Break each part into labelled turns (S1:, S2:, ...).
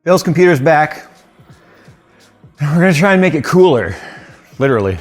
S1: Bill's computer's back. And we're gonna try and make it cooler, literally.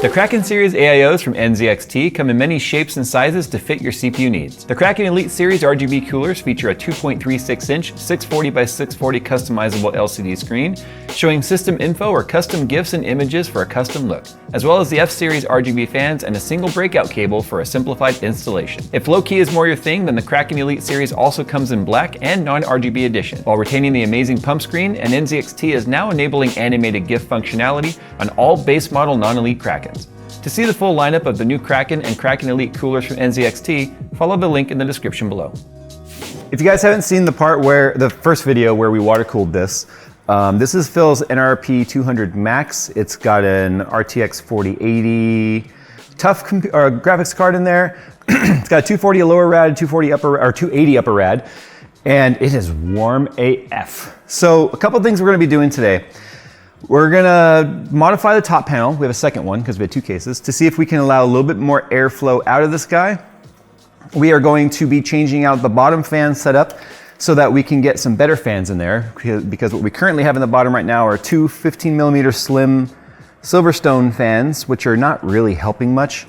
S1: The Kraken series AIOs from JayzTwoCents come in many shapes and sizes to fit your CPU needs. The Kraken Elite series RGB coolers feature a 2.36-inch 640 by 640 customizable LCD screen, showing system info or custom GIFs and images for a custom look, as well as the F-series RGB fans and a single breakout cable for a simplified installation. If low-key is more your thing, then the Kraken Elite series also comes in black and non-RGB edition, while retaining the amazing pump screen, and JayzTwoCents is now enabling animated GIF functionality on all base model non-Elite Krakens. To see the full lineup of the new Kraken and Kraken Elite coolers from JayzTwoCents, follow the link in the description below. If you guys haven't seen the first video where we water cooled this, this is Phil's NRP 200 Max. It's got an RTX 4080 tough graphics card in there. It's got a 240 lower rad, 280 upper rad, and it is warm AF. So a couple things we're gonna be doing today. We're gonna modify the top panel. We have a second one because we had two cases to see if we can allow a little bit more airflow out of this guy. We are going to be changing out the bottom fan setup so that we can get some better fans in there, because what we currently have in the bottom right now are two 15mm slim Silverstone fans, which are not really helping much.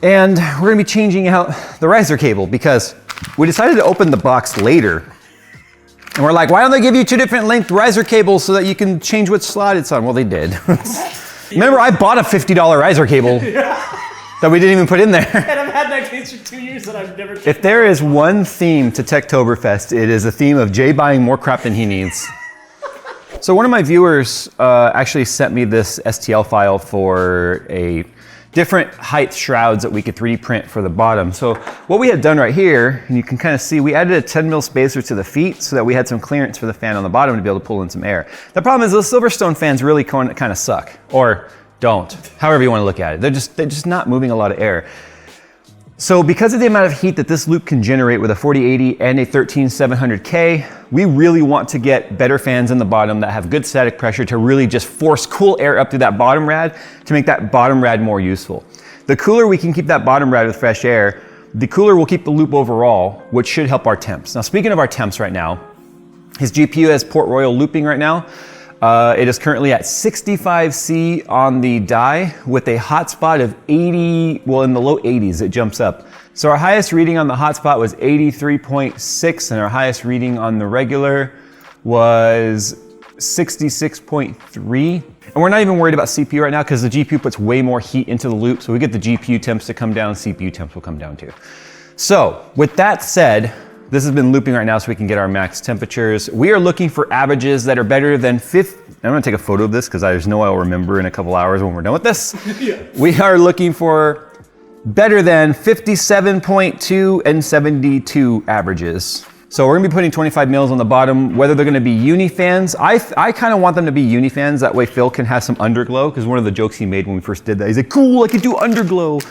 S1: And we're gonna be changing out the riser cable because we decided to open the box later. And we're like, why don't they give you two different length riser cables so that you can change what slot it's on? Well, they did. Remember, I bought a $50 riser cable that we didn't even put in there.
S2: And I've had that case for 2 years and I've never checked.
S1: If there is one theme to Techtoberfest, it is a theme of Jay buying more crap than he needs. So one of my viewers actually sent me this STL file for a different height shrouds that we could 3D print for the bottom. So what we had done right here, and you can kind of see, we added a 10mm spacer to the feet so that we had some clearance for the fan on the bottom to be able to pull in some air. The problem is those Silverstone fans really kind of suck, or don't, however you want to look at it. They're just not moving a lot of air. So because of the amount of heat that this loop can generate with a 4080 and a 13700K, we really want to get better fans in the bottom that have good static pressure to really just force cool air up through that bottom rad to make that bottom rad more useful. The cooler we can keep that bottom rad with fresh air, the cooler will keep the loop overall, which should help our temps. Now, speaking of our temps right now, his GPU has Port Royal looping right now. It is currently at 65C on the die with a hotspot of 80, well, in the low 80s, it jumps up. So our highest reading on the hotspot was 83.6 and our highest reading on the regular was 66.3. And we're not even worried about CPU right now because the GPU puts way more heat into the loop. So we get the GPU temps to come down, CPU temps will come down too. So with that said, this has been looping right now so we can get our max temperatures. We are looking for averages that are better than I'm gonna take a photo of this because there's no way I'll remember in a couple hours when we're done with this.
S2: Yeah.
S1: We are looking for better than 57.2 and 72 averages. So we're gonna be putting 25 mils on the bottom, whether they're gonna be uni fans. I kind of want them to be uni fans, that way Phil can have some underglow, because one of the jokes he made when we first did that, he's like, cool, I could do underglow.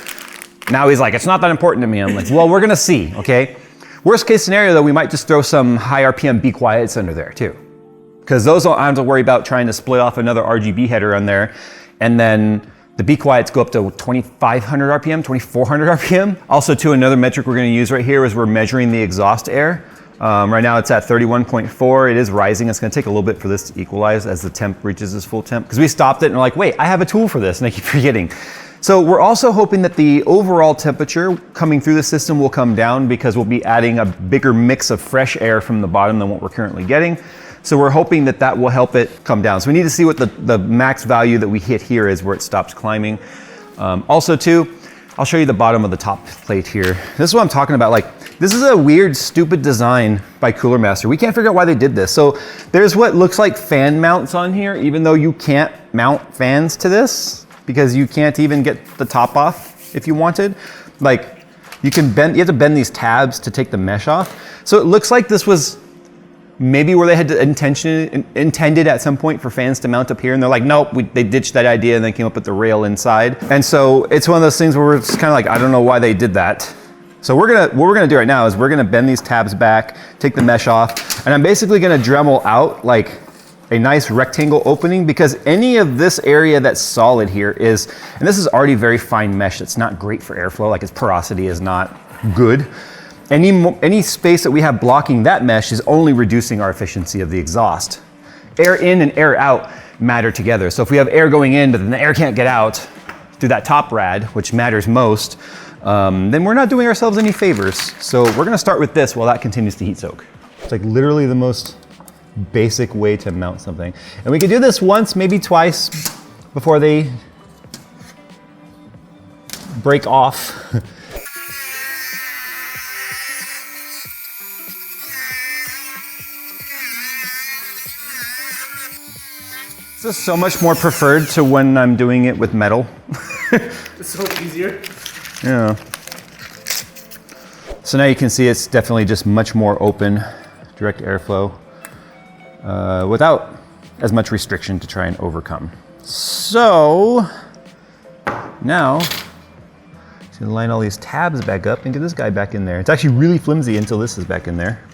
S1: Now he's like, it's not that important to me. I'm like, well, we're gonna see, okay? Worst case scenario though, we might just throw some high RPM Be Quiets under there too. Because those don't have to worry about trying to split off another RGB header on there. And then the Be Quiets go up to 2,500 RPM, 2,400 RPM. Also too, another metric we're gonna use right here is we're measuring the exhaust air. Right now it's at 31.4. It is rising. It's gonna take a little bit for this to equalize as the temp reaches its full temp. Because we stopped it and we're like, wait, I have a tool for this, and I keep forgetting. So we're also hoping that the overall temperature coming through the system will come down because we'll be adding a bigger mix of fresh air from the bottom than what we're currently getting. So we're hoping that that will help it come down. So we need to see what the max value that we hit here is, where it stops climbing. Also too, I'll show you the bottom of the top plate here. This is what I'm talking about. Like, this is a weird, stupid design by Cooler Master. We can't figure out why they did this. So there's what looks like fan mounts on here, even though you can't mount fans to this, because you can't even get the top off if you wanted. Like, you have to bend these tabs to take the mesh off. So it looks like this was maybe where they had intended at some point for fans to mount up here, and they're like, nope, they ditched that idea and they came up with the rail inside. And so it's one of those things where we're just kind of like, I don't know why they did that. So what we're gonna do right now is we're gonna bend these tabs back, take the mesh off, and I'm basically gonna Dremel out like a nice rectangle opening, because any of this area that's solid here is, and this is already very fine mesh, that's not great for airflow, like its porosity is not good. any space that we have blocking that mesh is only reducing our efficiency of the exhaust. Air in and air out matter together. So if we have air going in, but then the air can't get out through that top rad, which matters most, then we're not doing ourselves any favors. So we're gonna start with this while that continues to heat soak. It's like literally the most basic way to mount something. And we could do this once, maybe twice, before they break off. This is so much more preferred to when I'm doing it with metal.
S2: It's so much easier.
S1: Yeah. So now you can see it's definitely just much more open, direct airflow, without as much restriction to try and overcome. So now, just gonna line all these tabs back up and get this guy back in there. It's actually really flimsy until this is back in there.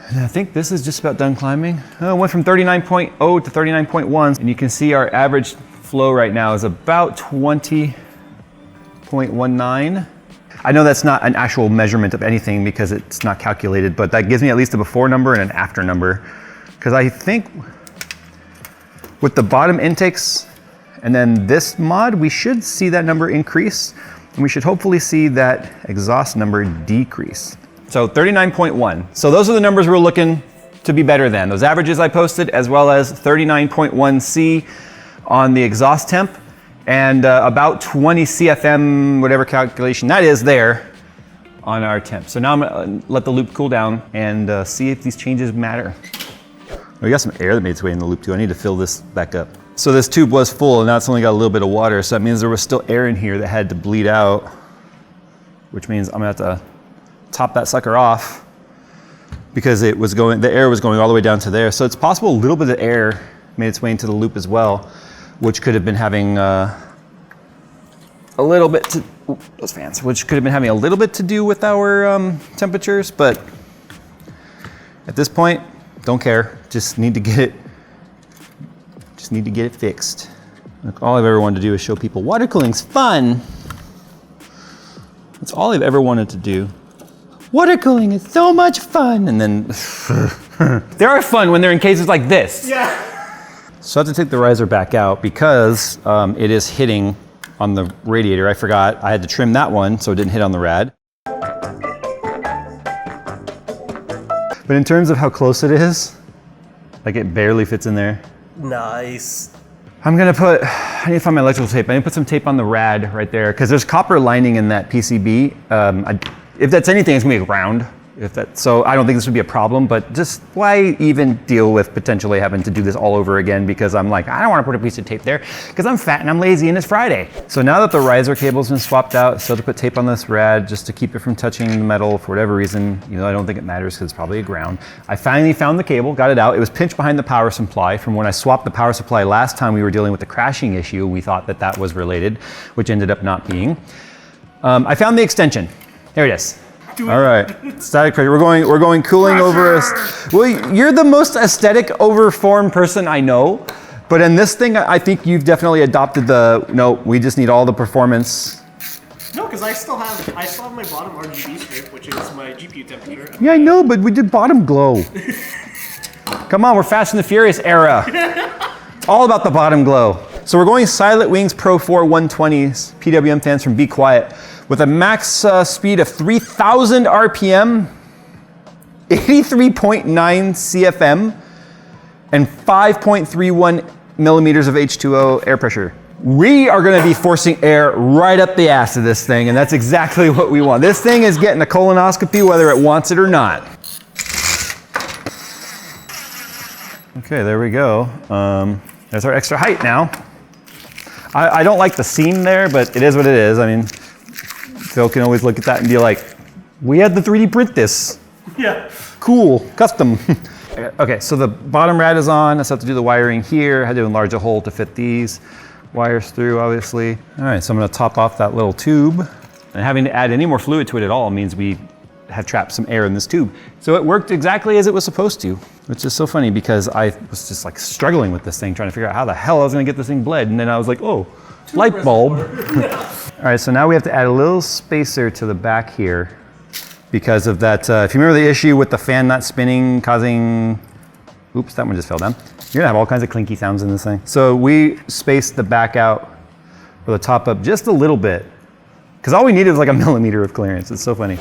S1: And I think this is just about done climbing. Oh, it went from 39.0 to 39.1, and you can see our average flow right now is about 20.19. I know that's not an actual measurement of anything because it's not calculated, but that gives me at least a before number and an after number. Because I think with the bottom intakes and then this mod, we should see that number increase, and we should hopefully see that exhaust number decrease. So 39.1. So those are the numbers we're looking to be better than. Those averages I posted, as well as 39.1 C on the exhaust temp, and about 20 CFM, whatever calculation that is there, on our temp. So now I'm gonna let the loop cool down and see if these changes matter. We got some air that made its way in the loop too. I need to fill this back up. So this tube was full and now it's only got a little bit of water. So that means there was still air in here that had to bleed out, which means I'm gonna have to top that sucker off because it was going, the air was going all the way down to there. So it's possible a little bit of air made its way into the loop as well, which could have been having a little bit to, those fans, which could have been having a little bit to do with our temperatures, but at this point, don't care. Just need to get it fixed. Look, all I've ever wanted to do is show people water cooling's fun. That's all I've ever wanted to do. Water cooling is so much fun. And then they are fun when they're in cases like this.
S2: Yeah.
S1: So I have to take the riser back out because it is hitting on the radiator. I forgot I had to trim that one so it didn't hit on the rad. But in terms of how close it is, like it barely fits in there.
S2: Nice.
S1: I need to find my electrical tape. I need to put some tape on the rad right there because there's copper lining in that PCB. If that's anything, it's gonna be round. So I don't think this would be a problem, but just why even deal with potentially having to do this all over again, because I'm like, I don't want to put a piece of tape there because I'm fat and I'm lazy and it's Friday. So now that the riser cable's been swapped out, still to put tape on this rad just to keep it from touching the metal for whatever reason. You know, I don't think it matters because it's probably a ground. I finally found the cable, got it out. It was pinched behind the power supply from when I swapped the power supply last time we were dealing with the crashing issue. We thought that that was related, which ended up not being. I found the extension. There it is. All right, static pressure. We're going cooling over us. Well, you're the most aesthetic overformed person I know, but in this thing, I think you've definitely adopted the, no, we just need all the performance.
S2: No, because I still have my bottom RGB strip, which is my GPU temperature.
S1: Yeah, I know, but we did bottom glow. Come on, we're Fast and the Furious era. It's all about the bottom glow. So we're going Silent Wings Pro 4 120s, PWM fans from Be Quiet, with a max speed of 3,000 RPM, 83.9 CFM, and 5.31 millimeters of H2O air pressure. We are gonna be forcing air right up the ass of this thing, and that's exactly what we want. This thing is getting a colonoscopy whether it wants it or not. Okay, there we go. There's our extra height now. I don't like the seam there, but it is what it is. I mean, Phil can always look at that and be like, we had to 3D print this.
S2: Yeah.
S1: Cool, custom. Okay, so the bottom rad is on. I still have to do the wiring here. I had to enlarge a hole to fit these wires through, obviously. All right, so I'm gonna top off that little tube. And having to add any more fluid to it at all means we have trapped some air in this tube. So it worked exactly as it was supposed to, which is so funny because I was just like struggling with this thing, trying to figure out how the hell I was gonna get this thing bled. And then I was like, oh, light bulb. All right, so now we have to add a little spacer to the back here because of that. If you remember the issue with the fan not spinning, causing, oops, that one just fell down. You're gonna have all kinds of clinky sounds in this thing. So we spaced the back out or the top up just a little bit because all we needed was like 1 millimeter of clearance. It's so funny.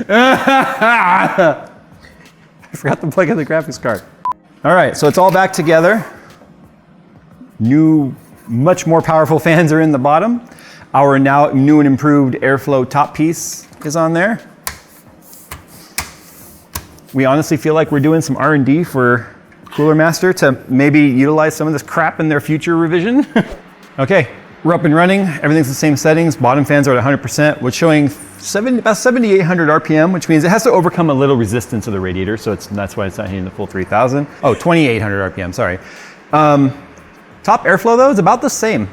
S1: I forgot to plug in the graphics card. All right, so it's all back together. New, much more powerful fans are in the bottom. Our now new and improved airflow top piece is on there. We honestly feel like we're doing some R&D for Cooler Master to maybe utilize some of this crap in their future revision. Okay, we're up and running. Everything's the same settings. Bottom fans are at 100%. We're showing about 7,800 RPM, which means it has to overcome a little resistance of the radiator, so that's why it's not hitting the full 3,000. Oh, 2,800 RPM, sorry. Top airflow though is about the same,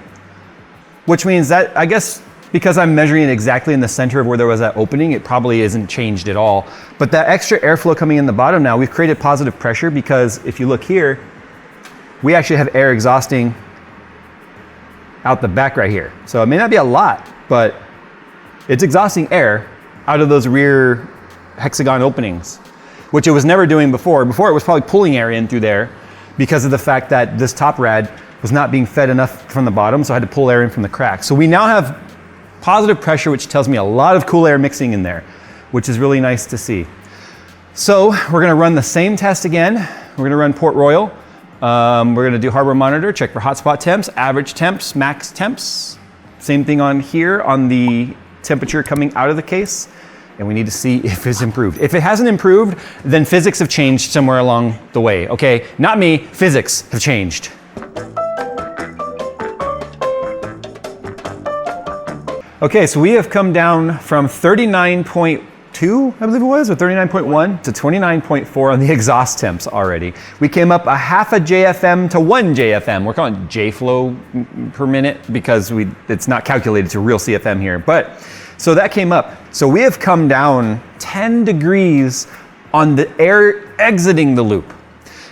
S1: which means that, I guess, because I'm measuring it exactly in the center of where there was that opening, it probably isn't changed at all. But that extra airflow coming in the bottom now, we've created positive pressure because if you look here, we actually have air exhausting out the back right here. So it may not be a lot, but it's exhausting air out of those rear hexagon openings, which it was never doing before. Before it was probably pulling air in through there because of the fact that this top rad was not being fed enough from the bottom, so I had to pull air in from the crack. So we now have positive pressure, which tells me a lot of cool air mixing in there, which is really nice to see. So we're gonna run the same test again. We're gonna run Port Royal. We're gonna do hardware monitor, check for hotspot temps, average temps, max temps. Same thing on here on the temperature coming out of the case. And we need to see if it's improved. If it hasn't improved, then physics have changed somewhere along the way, okay? Not me, physics have changed. Okay, so we have come down from 39.2, I believe it was, or 39.1 to 29.4 on the exhaust temps already. We came up a half a JFM to 1 JFM. We're calling it JFlow per minute because it's not calculated to real CFM here. But so that came up. So we have come down 10 degrees on the air exiting the loop.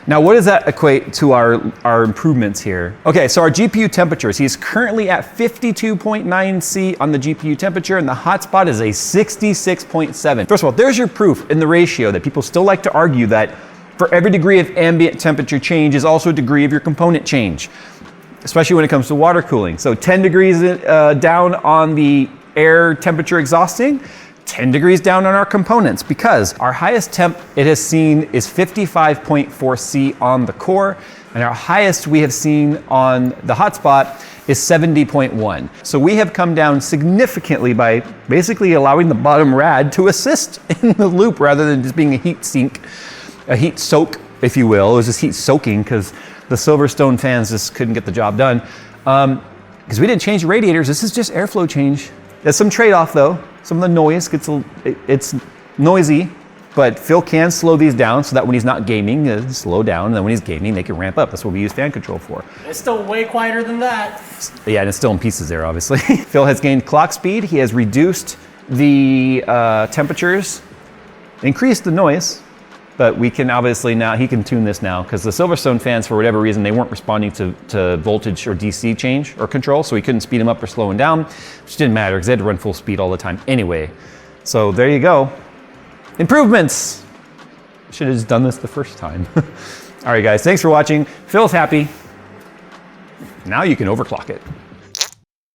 S1: Now, what does that equate to our improvements here? Okay, so our GPU temperatures, he's currently at 52.9 C on the GPU temperature, and the hotspot is a 66.7. First of all, there's your proof in the ratio that people still like to argue that for every degree of ambient temperature change is also a degree of your component change, especially when it comes to water cooling. So 10 degrees down on the air temperature exhausting, 10 degrees down on our components, because our highest temp it has seen is 55.4 C on the core, and our highest we have seen on the hotspot is 70.1. So we have come down significantly by basically allowing the bottom rad to assist in the loop rather than just being a heat sink, a heat soak, if you will. It was just heat soaking because the Silverstone fans just couldn't get the job done. Because we didn't change the radiators, this is just airflow change. There's some trade-off though. Some of the noise it's noisy, but Phil can slow these down so that when he's not gaming, slow down, and then when he's gaming, they can ramp up. That's what we use fan control for.
S2: It's still way quieter than that.
S1: Yeah, and it's still in pieces there, obviously. Phil has gained clock speed. He has reduced the temperatures, increased the noise, but we can obviously now, he can tune this now, because the Silverstone fans, for whatever reason, they weren't responding to voltage or DC change or control, so we couldn't speed them up or slow them down, which didn't matter, because they had to run full speed all the time anyway. So there you go. Improvements! Should have just done this the first time. All right, guys, thanks for watching. Phil's happy. Now you can overclock it.